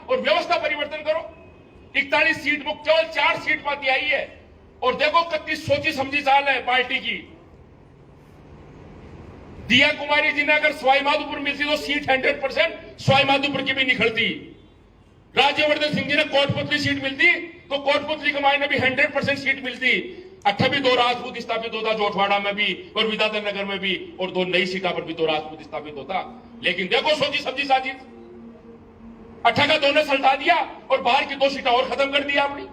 और व्यवस्था परिवर्तन करो। 41 सीट मुक्त केवल 4 सीट पाती आई है। और देखो कितनी सोची समझी चाल है पार्टी की। दिया कुमारी जी ने अगर सवाई माधोपुर मिलती तो सीट 100% सवाई माधोपुर की भी निकलती। राज्यवर्धन सिंह जी ने कोटपुतली सीट मिलती तो कोटपुतली के मायने भी 100% सीट मिलती। 2 राजपूत स्थापित होता जोटवाड़ा में भी और विद्याधर नगर में भी, और 2 नई सीटा पर भी 2 राजपूत स्थापित होता। लेकिन देखो सोची समझी साजिश, 8 का 2 ने सल्टा दिया और बाहर की 2 सीटें और खत्म कर दिया अपनी।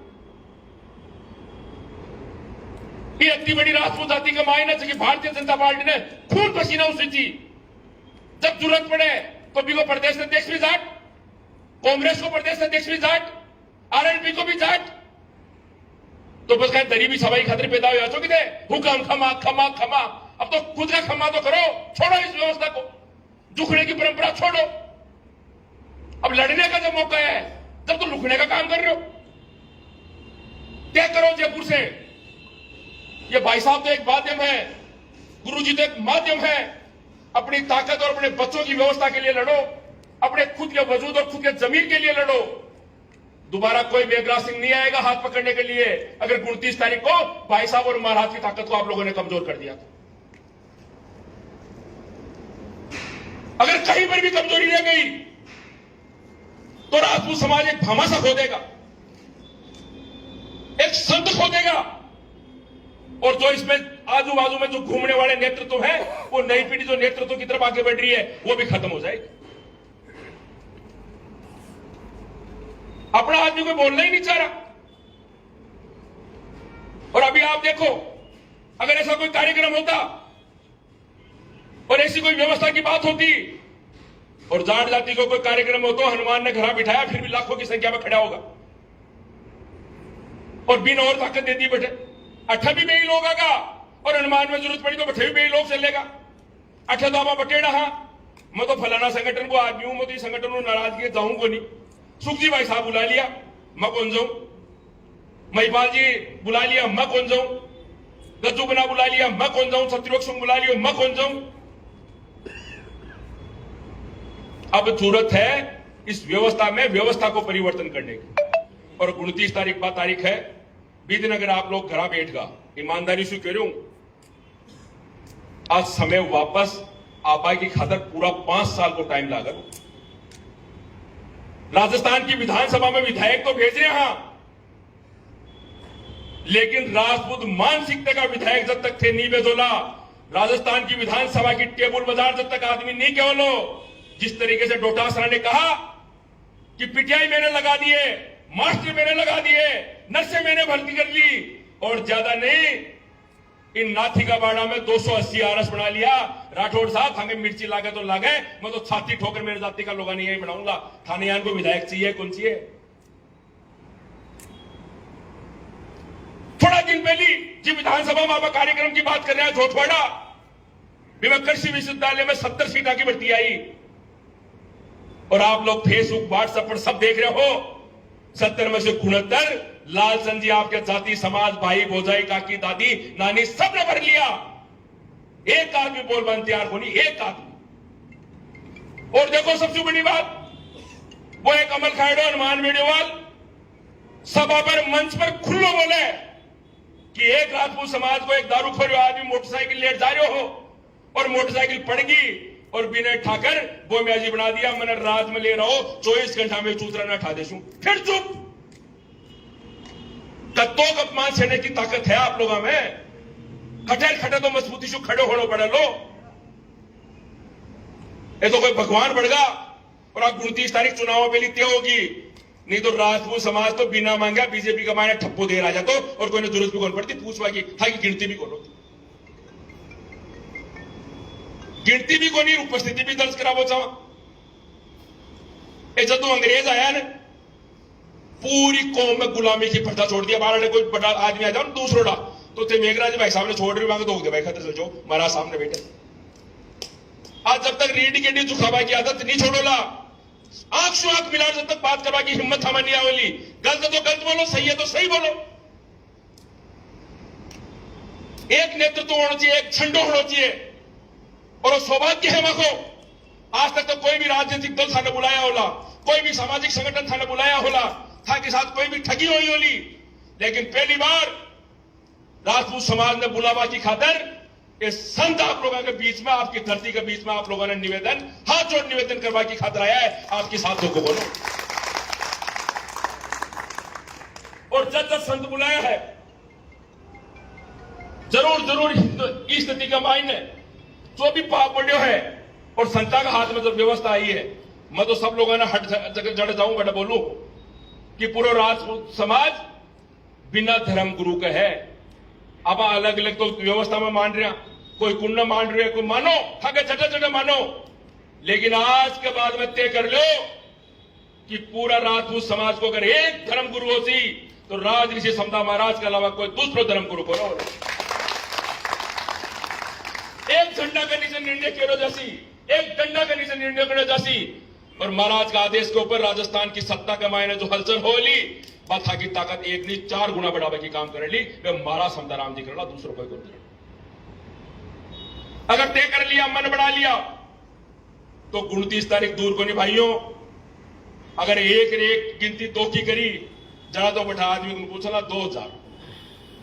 ये इतनी बड़ी राजपूत जाति का मायने कि भारतीय जनता पार्टी ने खून पसीना उसी थी। जब जरूरत पड़े तो भी को प्रदेश अध्यक्ष भी जाट, कांग्रेस को प्रदेश अध्यक्ष भी जाट, आरएलपी को भी जाट। तो बस कहीं दरी भी सवाई खतरे पैदा हो जाओ कि हुक्म खमा खमा खमा। अब तो खुद का खमा तो करो, छोड़ो इस व्यवस्था को, झुकने की परंपरा छोड़ो। अब लड़ने का जब मौका है तब तो लुकने का काम कर रहे हो। तय करो जयपुर से। ये भाई साहब तो एक माध्यम है, गुरुजी तो एक माध्यम है। अपनी ताकत और अपने बच्चों की व्यवस्था के लिए लड़ो, अपने खुद के वजूद और खुद के जमीन के लिए लड़ो। दोबारा कोई मेघराज सिंह नहीं आएगा हाथ पकड़ने के लिए अगर 29 तारीख को भाई साहब और महाराज की ताकत को आप लोगों ने कमजोर कर दिया तो। अगर कहीं पर भी कमजोरी रह गई तो राजपूत समाज एक भामाशाह खो देगा, एक संत खो देगा। और जो इसमें आजू बाजू में जो घूमने वाले नेतृत्व है, वो नई पीढ़ी जो नेतृत्व की तरफ आगे बढ़ रही है, वो भी खत्म हो जाएगी। अपना आदमी कोई बोलना ही नहीं चाह रहा। और अभी आप देखो, अगर ऐसा कोई कार्यक्रम होता और ऐसी कोई व्यवस्था की बात होती और जाट जाति को कोई कार्यक्रम हो तो हनुमान ने घड़ा बिठाया फिर भी लाखों की संख्या में खड़ा होगा और बिन और ताकत दे दी बैठे। 8 भी बेही लोग आगा और हनुमान में जरूरत पड़ी तो बैठे भी बेही लोग चलेगा। 8 दावा बटेड़ा। हाँ, मैं तो फलाना संगठन को आदमी हूं, मैं तो इस संगठन को नाराजगी जाऊं को नहीं। सुखजी भाई साहब बुला लिया, मैं कौन जाऊं। महिपाल जी बुला लिया, मैं कौन जाऊं। गज्जूगना बुला लिया, मैं कौन जाऊं। सत्यलोक सिंह बुला लिया, मैं कौन जाऊं। अब जरूरत है इस व्यवस्था में व्यवस्था को परिवर्तन करने की। और 29 तारीख है, बीते अगर आप लोग घर बैठगा, ईमानदारी से कह रहा हूं, आज समय वापस आपाई की खातर पूरा 5 साल को टाइम लागत। राजस्थान की विधानसभा में विधायक तो भेज रहे हैं, लेकिन राजपूत मानसिकता का विधायक जब तक थे नहीं बेजोला। राजस्थान की विधानसभा की टेबल बाजार जब तक आदमी नहीं केवलो। जिस तरीके से डोटासरा ने कहा कि पीटीआई मैंने लगा दिए, मास्टर मैंने लगा दिए, नर्सें मैंने भर्ती कर ली और ज्यादा नहीं, इन नाथी का बाड़ा में 280 आरएस बना लिया। राठौड़ साहब हमें मिर्ची लागे तो लागे, मैं तो छाती ठोकर मेरे जाति का लोग नहीं बनाऊंगा। थाने यान को विधायक चाहिए, कौन चाहिए। थोड़ा दिन पहले जी विधानसभा में आप कार्यक्रम की बात कर रहे हैं, जोटवाड़ा भी कृषि विश्वविद्यालय में 70 सीटा की भर्ती आई और आप लोग फेसबुक व्हाट्सएप पर सब देख रहे हो। 70 में से 69 लालचंद जी आपके जाति समाज भाई भौजाई काकी दादी नानी सब ने भर लिया। एक आदमी बोल बन तैयार होनी, एक आदमी। और देखो सबसे बड़ी बात, वो एक अमल खायडो हनुमान वीडियोवाल सभा पर मंच पर खुल्लो बोले कि एक राजपूत समाज को एक दारूखोर आदमी मोटरसाइकिल लेट जा रहे हो और मोटरसाइकिल पड़गी और विनय ठाकर वो म्याजी बना दिया, मैंने राज में ले रहा हो 24 घंटा में चूतरा न उठा देशू। फिर चुप। कत्तों का अपमान सहने की ताकत है आप लोगों में। खटे तो मजबूती से खड़े होने पड़े लो। ये तो कोई भगवान बढ़गा और आप 29 तारीख चुनाव पे लिखते होगी, नहीं तो राजपूत समाज तो बिना मांगा बीजेपी का मायने ठप्पो दे रहा तो और कोई जरूरत भी कौन पड़ती पूछवा की था कि गिनती भी कौन होती, गिनती भी कोनी, उपस्थिति भी दर्ज करावो चाहो। जदों अंग्रेज आया ने पूरी कौम में गुलामी की प्रथा छोड़ दिया। बारह ने कोई बड़ा आदमी आ जाओ दूसरों तो थे मेघराज भाई साहब ने छोड़ रही मांगे दे भाई खतर चल जाओ महाराज सामने बैठे। आज जब तक रीढ़ की हड्डी झुकावा की आदत नहीं छोड़ोला, आंख से आंख मिला जब तक बात करवा की हिम्मत हमें नहीं आवेली। गलत तो गलत बोलो, सही है तो सही बोलो। एक नेतृत्व होना चाहिए, एक झंडो होना चाहिए। और सौभाग्य है मको आज तक तो कोई भी राजनीतिक दल साने बुलाया होला, कोई भी सामाजिक संगठन थाने बुलाया होला था के साथ कोई भी ठगी हुई होली, लेकिन पहली बार राजपूत समाज ने बुलावा की खातर इस संत आप लोगों के बीच में, आपकी धरती के बीच में आप लोगों ने निवेदन, हाथ जोड़ निवेदन करवा की खातर आया है। आपके साथियों को बोलो, और जब जब संत बुलाया है जरूर इस स्थिति का मायने जो भी पाप पड़ो है और संता का हाथ में जब व्यवस्था आई है, मैं तो सब लोगों ने हट जड़ जाऊं बेटा बोलूं कि पूरा राजपूत समाज बिना धर्म गुरु का है। अब अलग अलग तो व्यवस्था में मान रहे, कोई कुंड मान रहे, कोई मानो थके चटे मानो, लेकिन आज के बाद में तय कर लो कि पूरा राजपूत समाज को अगर एक धर्म गुरु होती तो राज ऋषि समता महाराज के अलावा कोई दूसरा धर्म गुरु को ना, एक झंडा के नीचे निर्णय करो जैसी, एक डंडा के नीचे निर्णय करो जैसी, और महाराज का आदेश के ऊपर राजस्थान की सत्ता के मायने जो हलचल हो ली, बाथा की ताकत एक नहीं 4 गुना बढ़ावे की काम कर ली। वे महाराज समताराम जी कर दूसरों कोई कर दिया। अगर तय कर लिया, मन बढ़ा लिया, तो 29 तारीख दूर को नहीं भाइयों। अगर एक गिनती 2 की करी, जरा तो बैठा आदमी को पूछना 2000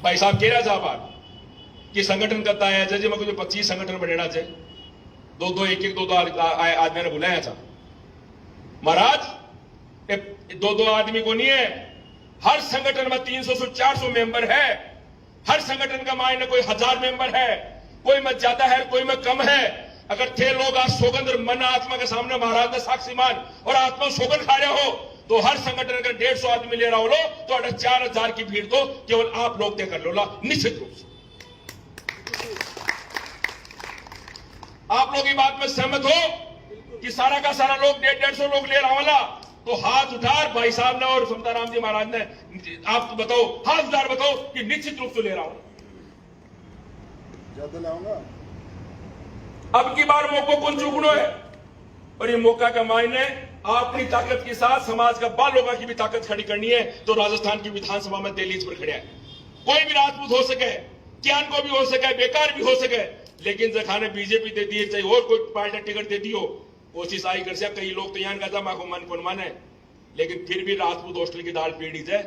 भाई साहब कह रहा जा बात कि संगठन करता है जैसे मैं कुछ 25 संगठन बढ़ेना चाहिए, 2 आदमी ने बुलाया था। महाराज 2 आदमी को नहीं है, हर संगठन में 300 से 400 मेंबर है। हर संगठन का मायने कोई 1000 मेंबर है, कोई में ज्यादा है, कोई में कम है। अगर थे लोग आज सौगंध मन आत्मा के सामने महाराज ने साक्षी मान और आत्मा सौगंध खा रहे हो, तो हर संगठन अगर 150 आदमी ले रहा हो लो तो 4000 की भीड़ तो केवल आप लोग तय कर लो ला, निश्चित रूप से। आप लोग की बात में सहमत हो कि सारा का सारा लोग 150 लोग ले रहा वाला, तो हाथ उठार भाई साहब ने और समताराम जी महाराज ने, आप तो बताओ, हाथ उठार बताओ कि निश्चित रूप से ले रहा हूं। ज्यादा लाऊंगा। अब की बार मौको कौन चूकनो है, और ये मौका का मायने अपनी ताकत के साथ समाज का बालोगा की भी ताकत खड़ी करनी है। तो राजस्थान की विधानसभा में दिल्ली पर खड़े है, कोई भी राजपूत हो सके, ज्ञान को भी हो सके, बेकार भी हो सके, लेकिन जखाने बीजेपी दे दी चाहे और कोई पार्टी टिकट दे दी हो, कोशिश आई कर कई लोग तो यहाँ का जमा को मन कौन माने, लेकिन फिर भी राजपूत हॉस्टल की दाल पीड़ी है।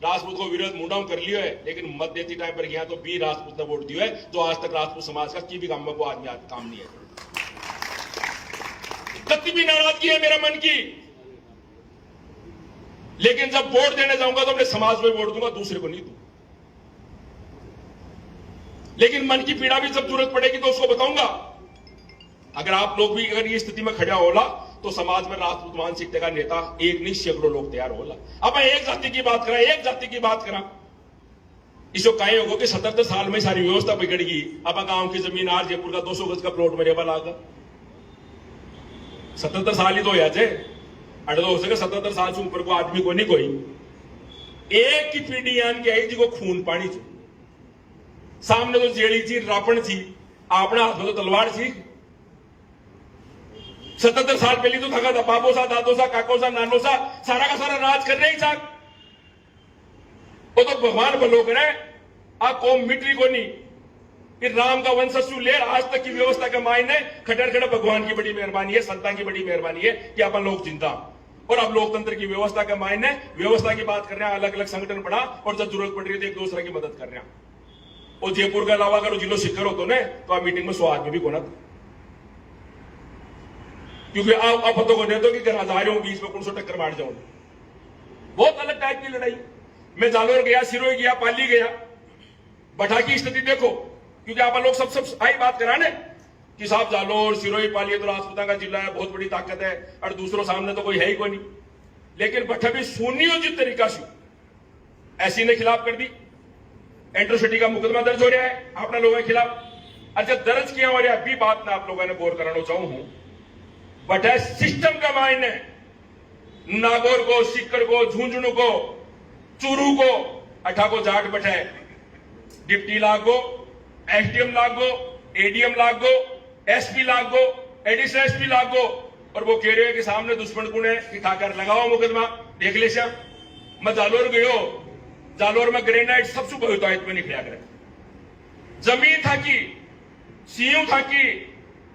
राजपूत को विरोध मुंडाऊ कर लियो है, लेकिन मत देती टाइम पर गया तो भी राजपूत ने वोट दियो है, जो आज तक राजपूत समाज का की भी काम को आदमी काम नहीं है। कति भी नाराजगी है मेरा मन की, लेकिन जब वोट देने जाऊंगा तो अपने समाज में वोट दूंगा, दूसरे को नहीं दूंगा। लेकिन मन की पीड़ा भी जब जरूरत पड़ेगी तो उसको बताऊंगा। अगर आप लोग भी अगर ये स्थिति में खड़ा होला तो समाज में राजपूत मानसिकता का नेता एक नहीं सैकड़ों लोग तैयार होला। अब एक जाति की बात करा, एक जाति की बात करा, इसको कहे होगा कि 77 साल में सारी व्यवस्था बिगड़गी। अब गांव की जमीन आज जयपुर का 200 गज का प्लॉट मेरे बल आगा, 77 साल ही तो या थे, अरे हो सके 77 साल से ऊपर को आदमी को नहीं कोई एक की पीढ़ी यान के आई जी को खून पानी थी, सामने तो जेड़ी थी, रावण थी, अपने हाथ में तो तलवार थी। 77 साल पहले तो थका था, बाबो सा, दादो सा, काको सा, नानो सा, सारा का सारा राज कर रहे ही था। वो तो भगवान भलो करे, आप कौम मिट्री को नहीं कि राम का वंशजु ले आज तक की व्यवस्था के मायने खटर खड़ा भगवान की बड़ी मेहरबानी है, संतान की बड़ी मेहरबानी है कि अपन लोग चिंता। और अब लोकतंत्र की व्यवस्था के मायने व्यवस्था की बात कर रहे हैं, अलग अलग संगठन बना और जब जरूरत पड़ रही है तो एक दूसरे की मदद कर रहे हैं। और जयपुर के अलावा अगर जिलो शिखर हो तो ने तो आप मीटिंग में 100 आदमी भी कोना था, क्योंकि आप पता को नहीं तो कि हजारों बीच में कौन सा टक्कर मार जाओ। बहुत अलग टाइप की लड़ाई। मैं जालोर गया, सिरोही गया, पाली गया, बठा की स्थिति देखो, क्योंकि आप लोग सब आई बात कराने कि साहब जालोर, सिरोही, पाली तो राजपूता का जिला है, बहुत बड़ी ताकत है और दूसरों सामने तो कोई है ही कोई नहीं। लेकिन बठा भी सुनियोजित तरीका से ऐसी ने खिलाफ कर दी, एंट्रोसिटी का मुकदमा दर्ज हो रहा है अपने लोगों के खिलाफ। अच्छा दर्ज किया और अभी बात ना आप लोगों ने बोर कराना चाहूं हूं, बट है सिस्टम का मायने नागौर को, सिक्कर को, झुंझुनू को, चूरू को, अठा को जाट बैठे, डिप्टी लागो, एसडीएम लागो, एडीएम लागो, एसपी लागो, एडिशनल एसपी लागो, और वो कह रहे हैं कि सामने दुश्मन कुण है कि खाकर लगाओ मुकदमा देख ले। श्याम मैं जालोर गयो, जालोर में ग्रेनाइट सबसे बहुतायत में निकला करे, जमीन था की, सीयू था की,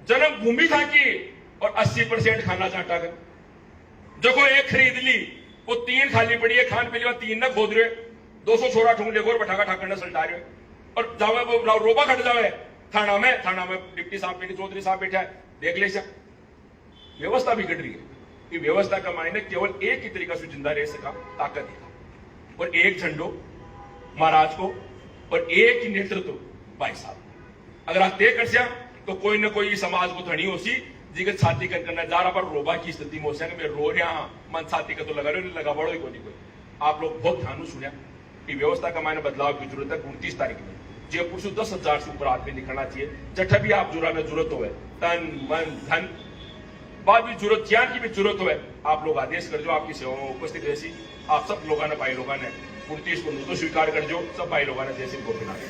जन्मभूमि था की, और 80% खाना चाटा कर जो को एक खरीद ली वो 3 खाली पड़ी है, खान पीली 3 ना खोद रहे, 200 छोरा ठूंग ले गोर बैठा ठाकर न सलटा रहे और जावे वो रोबा खट जावे थाना में डिप्टी साहब बैठे, चौधरी साहब बैठा है, देख ले व्यवस्था बिगड़ रही है। कि व्यवस्था का मायने केवल एक ही तरीका से जिंदा रह सका ताकत है और एक झंडो महाराज को और एक ही नेतृत्व भाई साहब। अगर आप तय कर सिया तो कोई ना कोई समाज को धनी हो सी जिगर छाती करना जा रहा पर रोबा की स्थिति में हो सके मैं रो रहा मन छाती का तो लगा रहे लगा बड़ो ही कोई। आप लोग बहुत ध्यान सुनिया कि व्यवस्था का मायने बदलाव की जरूरत है। 29 तारीख में जयपुर से 10,000 से ऊपर आदमी निकलना चाहिए। जठा भी आप जुरा में जरूरत हो तन मन धन बाद भी जरूरत ज्ञान की भी जरूरत हो आप लोग आदेश कर जो आपकी सेवा में उपस्थित ऐसी आप सब लोगों ने भाई लोगों ने 29 को तो स्वीकार कर जो सब भाई लोगों ने जैसे गोपीनाथ।